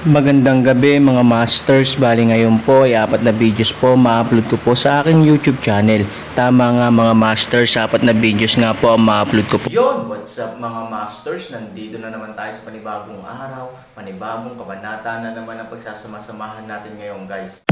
Magandang gabi mga masters, bali ngayon po ay 4 na videos po ma-upload ko po sa aking YouTube channel. Tama nga mga masters, 4 na videos nga po ang ma-upload ko po. Yon, what's up mga masters, nandito na naman tayo sa panibagong araw, panibagong kabanata na naman ang pagsasama-samahan natin ngayon guys.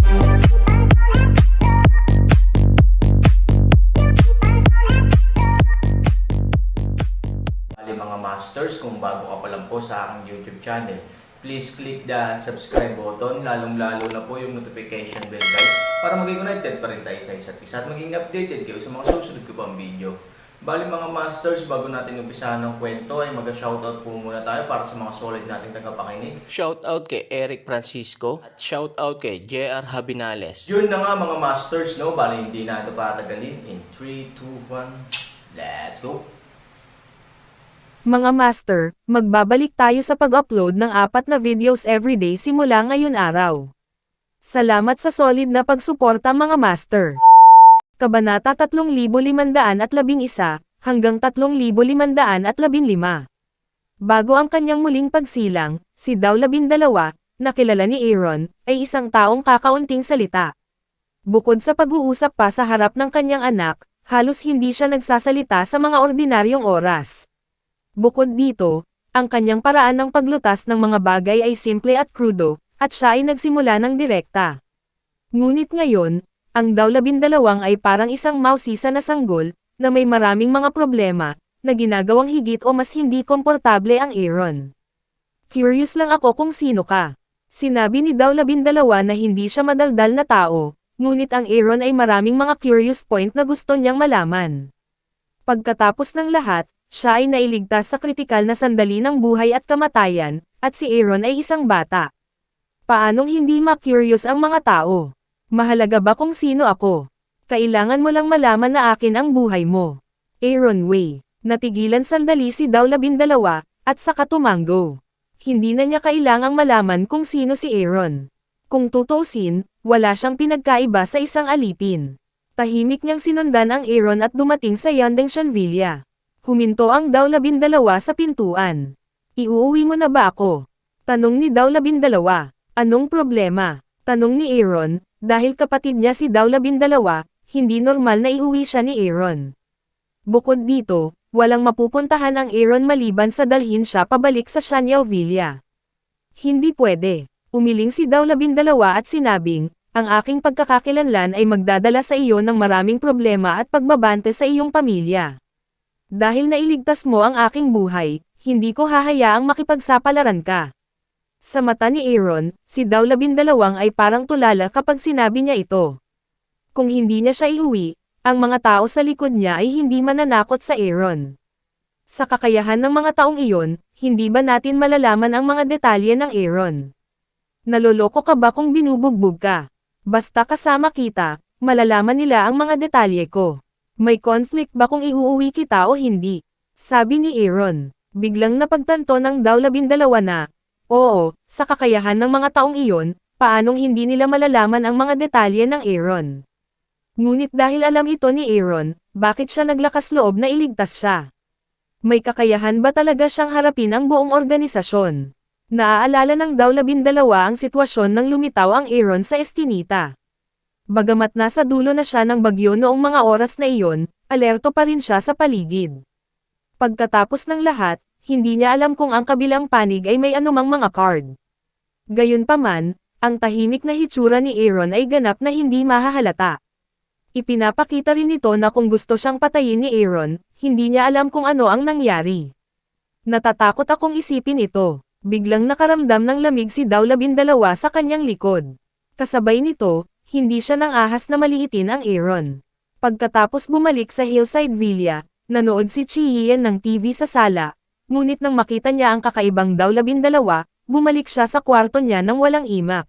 Bali mga masters, kung bago ka pa lang po sa aking YouTube channel, please click the subscribe button, lalong-lalo na po yung notification bell guys, para maging connected pa rin tayo sa isa't isa at maging updated kayo sa mga susunod ko pang video. Bali mga masters, bago natin umpisahan ng kwento ay mag-shoutout po muna tayo para sa mga solid nating tagapakinig. Shoutout kay Eric Francisco at shoutout kay JR Habinales. Yun na nga mga masters, no? Bali hindi na ito patagalin. In 3, 2, 1, let's go! Mga master, magbabalik tayo sa pag-upload ng 4 na videos everyday simula ngayon araw. Salamat sa solid na pagsuporta mga master. Kabanata 3511 hanggang 3515. Bago ang kanyang muling pagsilang, si Daw 12, na kilala ni Aaron, ay isang taong kakaunting salita. Bukod sa pag-uusap pa sa harap ng kanyang anak, halos hindi siya nagsasalita sa mga ordinaryong oras. Bukod dito, ang kanyang paraan ng paglutas ng mga bagay ay simple at krudo, at siya ay nagsimula ng direkta. Ngunit ngayon, ang Daw 12 ay parang isang mausisa na sanggol, na may maraming mga problema, na ginagawang higit o mas hindi komportable ang Aaron. Curious lang ako kung sino ka. Sinabi ni Daw 12 na hindi siya madaldal na tao, ngunit ang Aaron ay maraming mga curious point na gusto niyang malaman. Pagkatapos ng lahat, siya ay nailigtas sa kritikal na sandali ng buhay at kamatayan, at si Aaron ay isang bata. Paanong hindi ma-curious ang mga tao? Mahalaga ba kung sino ako? Kailangan mo lang malaman na akin ang buhay mo. Aaron Way. Natigilan sandali si Daw 12, at saka tumango. Hindi na niya kailangang malaman kung sino si Aaron. Kung tutuusin, wala siyang pinagkaiba sa isang alipin. Tahimik niyang sinundan ang Aaron at dumating sa Yandeng Villa. Huminto ang Daw 12 sa pintuan. Iuuwi mo na ba ako? Tanong ni Daw 12. Anong problema? Tanong ni Aaron, dahil kapatid niya si Daw 12, hindi normal na iuwi siya ni Aaron. Bukod dito, walang mapupuntahan ang Aaron maliban sa dalhin siya pabalik sa Shanyao Villa. Hindi pwede. Umiling si Daw 12 at sinabing, ang aking pagkakakilanlan ay magdadala sa iyo ng maraming problema at pagbabante sa iyong pamilya. Dahil nailigtas mo ang aking buhay, hindi ko hahayaang makipagsapalaran ka. Sa mata ni Aaron, si Daw 12 ay parang tulala kapag sinabi niya ito. Kung hindi niya siya iuwi, ang mga tao sa likod niya ay hindi mananakot sa Aaron. Sa kakayahan ng mga taong iyon, hindi ba natin malalaman ang mga detalye ng Aaron? Naloloko ka ba kung binubugbog ka? Basta kasama kita, malalaman nila ang mga detalye ko. May conflict ba kung iuuwi kita o hindi? Sabi ni Aaron. Biglang napagtanto ng Daw 12 na, oo, sa kakayahan ng mga taong iyon, paanong hindi nila malalaman ang mga detalye ng Aaron. Ngunit dahil alam ito ni Aaron, bakit siya naglakas loob na iligtas siya? May kakayahan ba talaga siyang harapin ang buong organisasyon? Naaalala ng Daw 12 ang sitwasyon nang lumitaw ang Aaron sa Eskinita. Bagamat nasa dulo na siya ng bagyo noong mga oras na iyon, alerto pa rin siya sa paligid. Pagkatapos ng lahat, hindi niya alam kung ang kabilang panig ay may anumang mga card. Gayunpaman, ang tahimik na hitsura ni Aaron ay ganap na hindi mahahalata. Ipinapakita rin ito na kung gusto siyang patayin ni Aaron, hindi niya alam kung ano ang nangyari. Natatakot akong isipin ito. Biglang nakaramdam ng lamig si Daw 12 sa kanyang likod. Kasabay nito, hindi siya nang ahas na maliitin ang Aaron. Pagkatapos bumalik sa Hillside Villa, nanood si Chi Yian ng TV sa sala, ngunit nang makita niya ang kakaibang Daw 12, bumalik siya sa kwarto niya nang walang imak.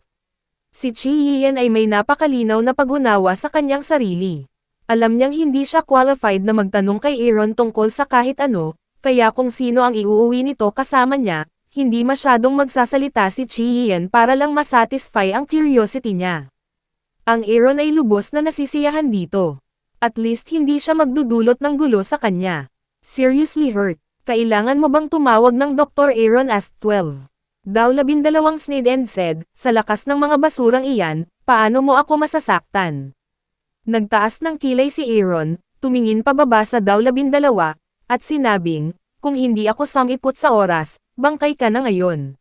Si Chi Yian ay may napakalinaw na pag-unawa sa kanyang sarili. Alam niyang hindi siya qualified na magtanong kay Aaron tungkol sa kahit ano, kaya kung sino ang iuuwi nito kasama niya, hindi masyadong magsasalita si Chi Yian para lang masatisfy ang curiosity niya. Ang Aaron ay lubos na nasisiyahan dito. At least hindi siya magdudulot ng gulo sa kanya. Seriously hurt. Kailangan mo bang tumawag ng Dr. Aaron asked 12. Daw 12 Snid and said, sa lakas ng mga basurang iyan, paano mo ako masasaktan? Nagtaas ng kilay si Aaron, tumingin pababa sa daw 12, at sinabing, kung hindi ako sumipot sa oras, bangkay ka na ngayon.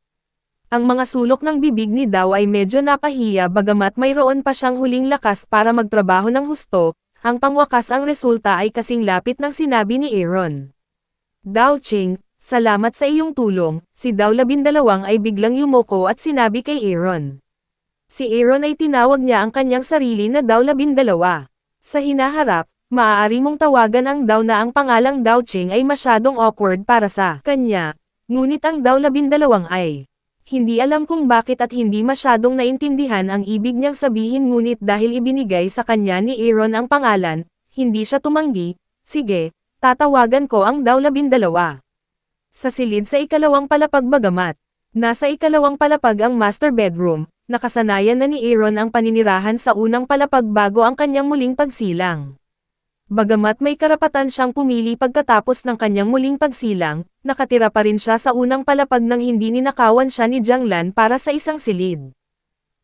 Ang mga sulok ng bibig ni Daw ay medyo napahiya bagamat mayroon pa siyang huling lakas para magtrabaho ng husto, ang pangwakas ang resulta ay kasing lapit ng sinabi ni Aaron. Daw Ching, salamat sa iyong tulong, si Daw 12 ay biglang yumuko at sinabi kay Aaron. Si Aaron ay tinawag niya ang kanyang sarili na Daw 12. Sa hinaharap, maaari mong tawagan ang Daw na ang pangalang Daw Ching ay masyadong awkward para sa kanya, ngunit ang Daw 12 ay hindi alam kung bakit at hindi masyadong naintindihan ang ibig niyang sabihin ngunit dahil ibinigay sa kanya ni Aaron ang pangalan, hindi siya tumanggi, sige, tatawagan ko ang Daw 12. Sa silid sa ikalawang palapag bagamat, nasa ikalawang palapag ang master bedroom, nakasanayan na ni Aaron ang paninirahan sa unang palapag bago ang kanyang muling pagsilang. Bagamat may karapatan siyang pumili pagkatapos ng kanyang muling pagsilang, nakatira pa rin siya sa unang palapag nang hindi ninakawan siya ni Jianglan para sa isang silid.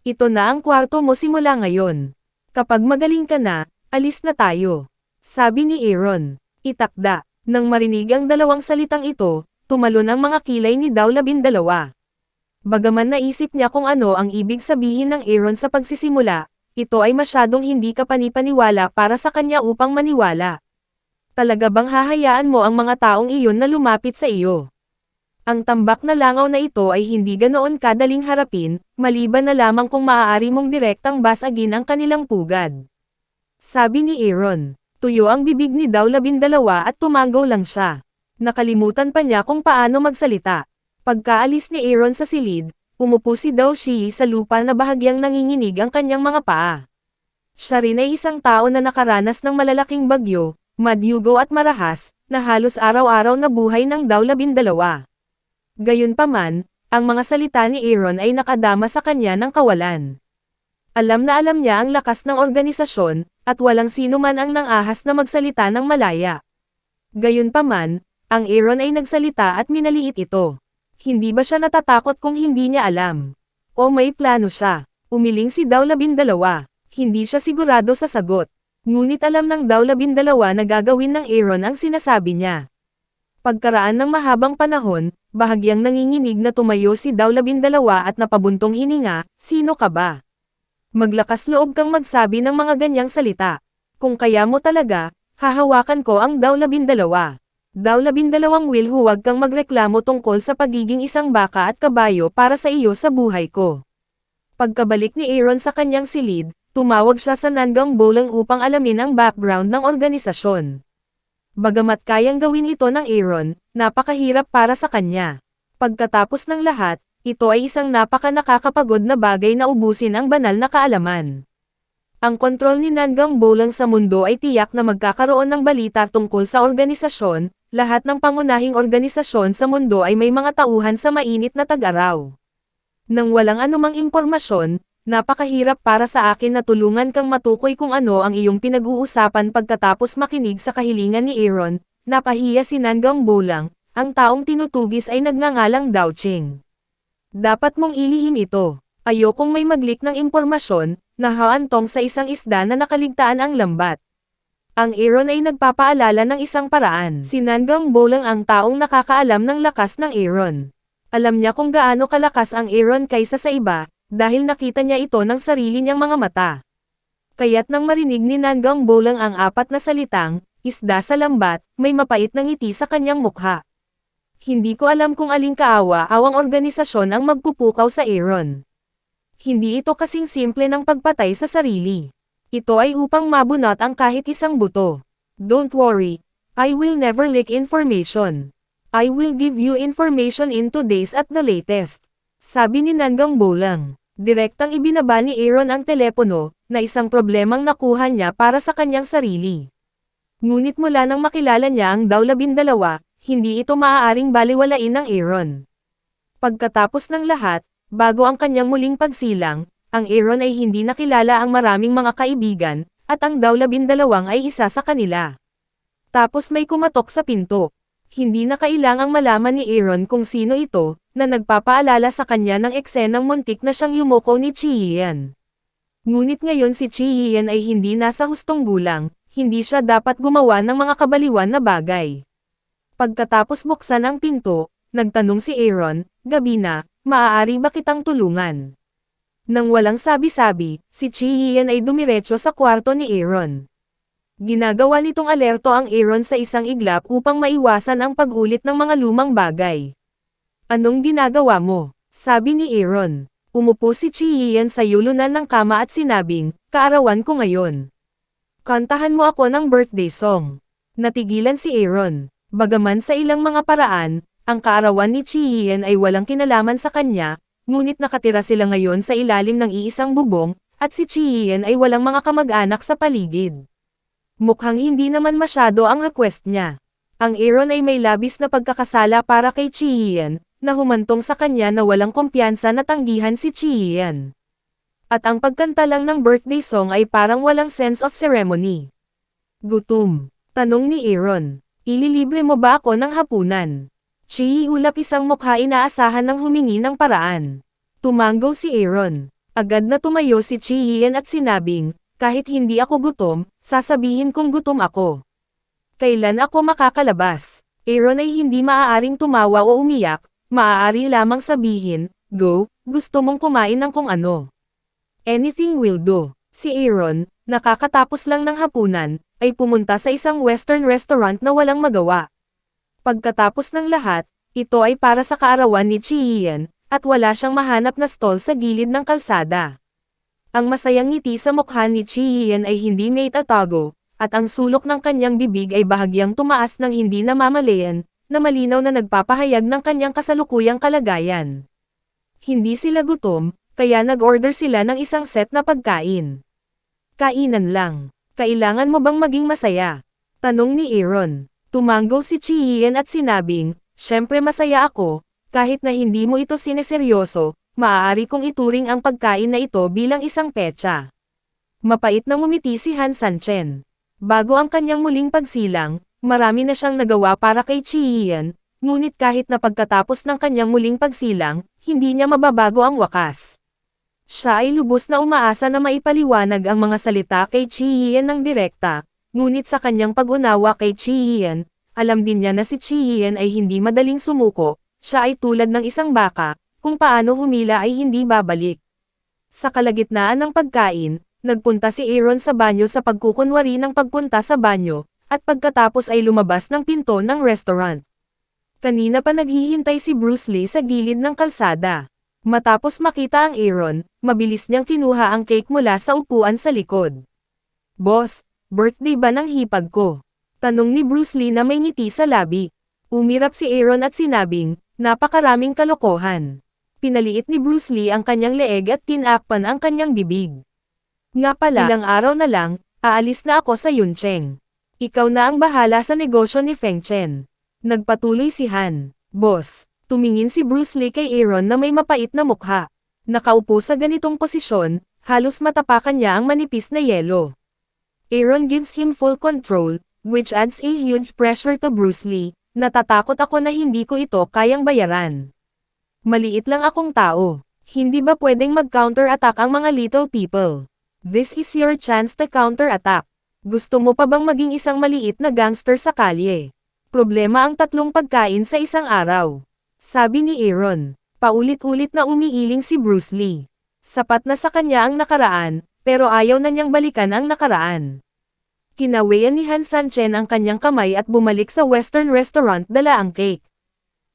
Ito na ang kwarto mo simula ngayon. Kapag magaling ka na, alis na tayo. Sabi ni Aaron. Itakda. Nang marinig ang dalawang salitang ito, tumalon ang mga kilay ni Daw 12. Bagaman naisip niya kung ano ang ibig sabihin ng Aaron sa pagsisimula, ito ay masyadong hindi kapanipaniwala para sa kanya upang maniwala. Talaga bang hahayaan mo ang mga taong iyon na lumapit sa iyo? Ang tambak na langaw na ito ay hindi ganoon kadaling harapin, maliban na lamang kung maaari mong direktang basagin ang kanilang pugad. Sabi ni Aaron. Tuyo ang bibig ni Daw 12 at tumanggaw lang siya. Nakalimutan pa niya kung paano magsalita. Pagkaalis ni Aaron sa silid, umupo si Daw Shi sa lupa na bahagyang nanginginig ang kanyang mga paa. Siya rin ay isang tao na nakaranas ng malalaking bagyo, madyugo at marahas, na halos araw-araw na buhay ng Daw 12. Gayunpaman, ang mga salita ni Aaron ay nakadama sa kanya ng kawalan. Alam na alam niya ang lakas ng organisasyon, at walang sino man ang nangahas na magsalita ng malaya. Gayunpaman, ang Aaron ay nagsalita at minaliit ito. Hindi ba siya natatakot kung hindi niya alam? O may plano siya? Umiling si Daw 12. Hindi siya sigurado sa sagot. Ngunit alam ng Daw 12 na gagawin ng Aaron ang sinasabi niya. Pagkaraan ng mahabang panahon, bahagyang nanginginig na tumayo si Daw 12 at napabuntong hininga, sino ka ba? Maglakas loob kang magsabi ng mga ganyang salita. Kung kaya mo talaga, hahawakan ko ang Daw 12. Daw 12 Will huwag kang magreklamo tungkol sa pagiging isang baka at kabayo para sa iyo sa buhay ko. Pagkabalik ni Aaron sa kanyang silid, tumawag siya sa Nangang Bolang upang alamin ang background ng organisasyon. Bagamat kayang gawin ito ng Aaron, napakahirap para sa kanya. Pagkatapos ng lahat, ito ay isang napaka-nakakapagod na bagay na ubusin ang banal na kaalaman. Ang kontrol ni Nangang Bolang sa mundo ay tiyak na magkakaroon ng balita tungkol sa organisasyon. Lahat ng pangunahing organisasyon sa mundo ay may mga tauhan sa mainit na tag-araw. Nang walang anumang impormasyon, napakahirap para sa akin na tulungan kang matukoy kung ano ang iyong pinag-uusapan pagkatapos makinig sa kahilingan ni Aaron. Napahiya si Nangang Bolang, ang taong tinutugis ay nagngangalang Daw Ching. Dapat mong ilihim ito. Ayokong may maglik ng impormasyon, na haantong sa isang isda na nakaligtaan ang lambat. Ang Aaron ay nagpapaalala ng isang paraan. Si Nangang Bolang ang taong nakakaalam ng lakas ng Aaron. Alam niya kung gaano kalakas ang Aaron kaysa sa iba, dahil nakita niya ito ng sarili niyang mga mata. Kaya't nang marinig ni Nangang Bolang ang apat na salitang, isda sa lambat, may mapait na ngiti sa kanyang mukha. Hindi ko alam kung aling kaawa-awang organisasyon ang magpupukaw sa Aaron. Hindi ito kasing simple ng pagpatay sa sarili. Ito ay upang mabunot ang kahit isang buto. Don't worry. I will never leak information. I will give you information in 2 days at the latest. Sabi ni Nangang Bolang. Direktang ibinaba ni Aaron ang telepono, na isang problemang nakuha niya para sa kanyang sarili. Ngunit mula nang makilala niya ang Daw 12, hindi ito maaaring baliwalain ng Aaron. Pagkatapos ng lahat, bago ang kanyang muling pagsilang, ang Aaron ay hindi nakilala ang maraming mga kaibigan, at ang Daw 12 ay isa sa kanila. Tapos may kumatok sa pinto. Hindi na kailangang malaman ni Aaron kung sino ito, na nagpapaalala sa kanya ng eksenang muntik na siyang yumoko ni Chi-Hien. Ngunit ngayon si Chi-Hien ay hindi nasa hustong gulang, hindi siya dapat gumawa ng mga kabaliwan na bagay. Pagkatapos buksan ang pinto, nagtanong si Aaron, "Gabi na, maaari ba kitang tulungan?" Nang walang sabi-sabi, si Chi-Hien ay dumiretso sa kwarto ni Aaron. Ginagawa nitong alerto ang Aaron sa isang iglap upang maiwasan ang pag-ulit ng mga lumang bagay. "Anong ginagawa mo?" sabi ni Aaron. Umupo si Chi-Hien sa yulunan ng kama at sinabing, "Kaarawan ko ngayon. Kantahan mo ako ng birthday song." Natigilan si Aaron. Bagaman sa ilang mga paraan, ang kaarawan ni Chi-Hien ay walang kinalaman sa kanya, ngunit nakatira sila ngayon sa ilalim ng iisang bubong, at si Chi-Hien ay walang mga kamag-anak sa paligid. Mukhang hindi naman masyado ang request niya. Ang Aaron ay may labis na pagkakasala para kay Chi-Hien, na humantong sa kanya na walang kumpiyansa na tanggihan si Chi-Hien. At ang pagkanta lang ng birthday song ay parang walang sense of ceremony. "Gutom?" tanong ni Aaron. "Ililibre mo ba ako ng hapunan?" Chi-ulap isang mukha inaasahan ng humingi ng paraan. Tumanggo si Aaron. Agad na tumayo si Chi-Hien at sinabing, "Kahit hindi ako gutom, sasabihin kong gutom ako. Kailan ako makakalabas?" Aaron ay hindi maaaring tumawa o umiyak, maaari lamang sabihin, "Go, gusto mong kumain ng kung ano. Anything will do." Si Aaron, nakakatapos lang ng hapunan, ay pumunta sa isang western restaurant na walang magawa. Pagkatapos ng lahat, ito ay para sa kaarawan ni Chi-Hien, at wala siyang mahanap na stall sa gilid ng kalsada. Ang masayang ngiti sa mukha ni Chi-Hien ay hindi may tatago, at ang sulok ng kanyang bibig ay bahagyang tumaas ng hindi namamalayan, na malinaw na nagpapahayag ng kanyang kasalukuyang kalagayan. Hindi sila gutom, kaya nag-order sila ng isang set na pagkain. "Kainan lang. Kailangan mo bang maging masaya?" tanong ni Aaron. Tumanggo si Chi-Hien at sinabing, "Syempre masaya ako, kahit na hindi mo ito sineseryoso, maaari kong ituring ang pagkain na ito bilang isang petsa." Mapait na ngumiti si Han Sanchen. Bago ang kanyang muling pagsilang, marami na siyang nagawa para kay Chi-Hien, ngunit kahit na pagkatapos ng kanyang muling pagsilang, hindi niya mababago ang wakas. Siya ay lubos na umaasa na maipaliwanag ang mga salita kay Chi-Hien ng direkta, ngunit sa kanyang pag-unawa kay Chi-Hien, alam din niya na si Chi-Hien ay hindi madaling sumuko, siya ay tulad ng isang baka, kung paano humila ay hindi babalik. Sa kalagitnaan ng pagkain, nagpunta si Aaron sa banyo sa pagkukunwari ng pagpunta sa banyo, at pagkatapos ay lumabas ng pinto ng restaurant. Kanina pa naghihintay si Bruce Lee sa gilid ng kalsada. Matapos makita ang Aaron, mabilis niyang kinuha ang cake mula sa upuan sa likod. "Boss, birthday ba ng hipag ko?" tanong ni Bruce Lee na may ngiti sa labi. Umirap si Aaron at sinabing, "Napakaraming kalokohan." Pinaliit ni Bruce Lee ang kanyang leeg at tinakpan ang kanyang bibig. "Nga pala, ilang araw na lang, aalis na ako sa Yuncheng. Ikaw na ang bahala sa negosyo ni Feng Chen." Nagpatuloy si Han. "Boss." Tumingin si Bruce Lee kay Aaron na may mapait na mukha. Nakaupo sa ganitong posisyon, halos matapakan niya ang manipis na yelo. Aaron gives him full control, which adds a huge pressure to Bruce Lee. "Natatakot ako na hindi ko ito kayang bayaran. Maliit lang akong tao. Hindi ba pwedeng mag-counter-attack ang mga little people? This is your chance to counter-attack. Gusto mo pa bang maging isang maliit na gangster sa kalye? Problema ang 3 pagkain sa isang araw," sabi ni Aaron. Paulit-ulit na umiiling si Bruce Lee. Sapat na sa kanya ang nakaraan, pero ayaw na niyang balikan ang nakaraan. Kinawayan ni Han Sanchen ang kanyang kamay at bumalik sa western restaurant dala ang cake.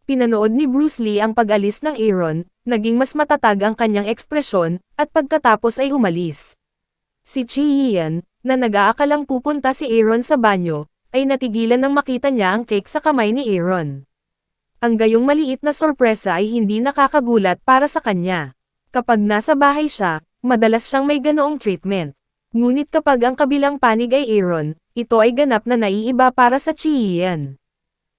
Pinanood ni Bruce Lee ang pag-alis ng Aaron, naging mas matatag ang kanyang ekspresyon, at pagkatapos ay umalis. Si Chi-Hien, na nag-aakalang pupunta si Aaron sa banyo, ay natigilan nang makita niya ang cake sa kamay ni Aaron. Ang gayong maliit na sorpresa ay hindi nakakagulat para sa kanya. Kapag nasa bahay siya, madalas siyang may ganoong treatment. Ngunit kapag ang kabilang panig ay Aaron, ito ay ganap na naiiba para sa Chi-Hien.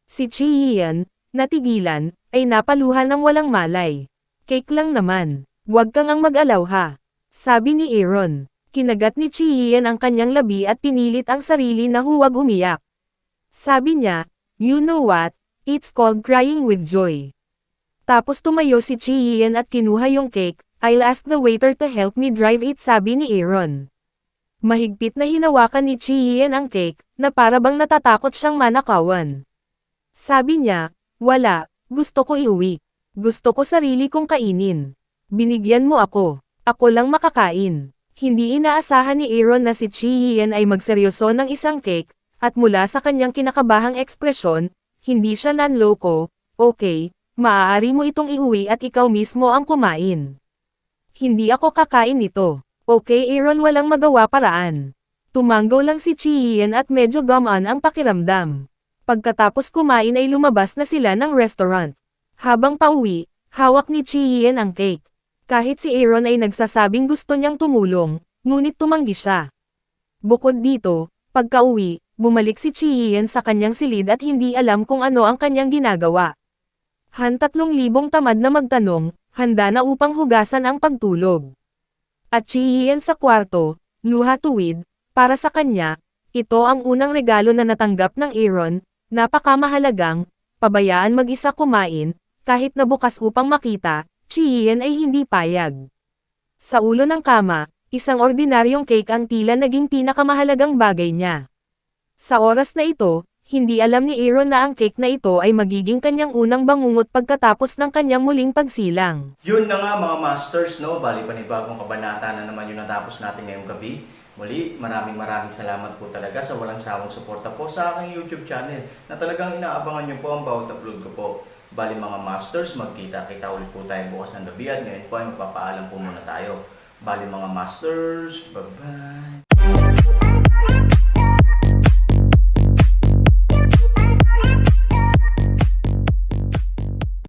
Si Chi-Hien, natigilan, ay napaluhan ng walang malay. "Cake lang naman. Huwag kang ang mag-alaw ha," sabi ni Aaron. Kinagat ni Chi-Hien ang kanyang labi at pinilit ang sarili na huwag umiyak. Sabi niya, "You know what? It's called crying with joy. Tapos tumayo si Chi Yian at kinuha yung cake. I'll ask the waiter to help me drive it, sabi ni Aaron. Mahigpit na hinawakan ni Chi Yian ang cake, na para bang natatakot siyang manakawan. Sabi niya, wala, gusto ko iuwi. Gusto ko sarili kong kainin. Binigyan mo ako. Ako lang makakain. Hindi inaasahan ni Aaron na si Chi Yian ay magseryoso ng isang cake, at mula sa kanyang kinakabahang ekspresyon, hindi siya nanloko. Okay, maaari mo itong iuwi at ikaw mismo ang kumain. Hindi ako kakain nito. Okay Aaron, walang magawa paraan. Tumanggo lang si Chi Yian at medyo gumaan ang pakiramdam. Pagkatapos kumain ay lumabas na sila ng restaurant. Habang pauwi, hawak ni Chi Yian ang cake. Kahit si Aaron ay nagsasabing gusto niyang tumulong, ngunit tumanggi siya. Bukod dito, pagka-uwi, bumalik si Chi Yian sa kanyang silid at hindi alam kung ano ang kanyang ginagawa. 3,000 tamad na magtanong, handa na upang hugasan ang pagtulog. At Chi Yian sa kwarto, luha tuwid, para sa kanya, ito ang unang regalo na natanggap ng Aaron, napakamahalagang, pabayaan mag-isa kumain, kahit na bukas upang makita, Chi Yian ay hindi payag. Sa ulo ng kama, isang ordinaryong cake ang tila naging pinakamahalagang bagay niya. Sa oras na ito, hindi alam ni Aaron na ang cake na ito ay magiging kanyang unang bangungot pagkatapos ng kanyang muling pagsilang. Yun na nga mga masters, no? Bali panibagong kabanata na naman yung natapos natin ngayong gabi. Muli, maraming salamat po talaga sa walang sawang suporta po sa aking YouTube channel na talagang inaabangan nyo po ang bawat upload ko po. Bali mga masters, magkita-kita ulit po tayo bukas ng gabi at ngayon po ay magpapaalam po muna tayo. Bali mga masters, bye-bye!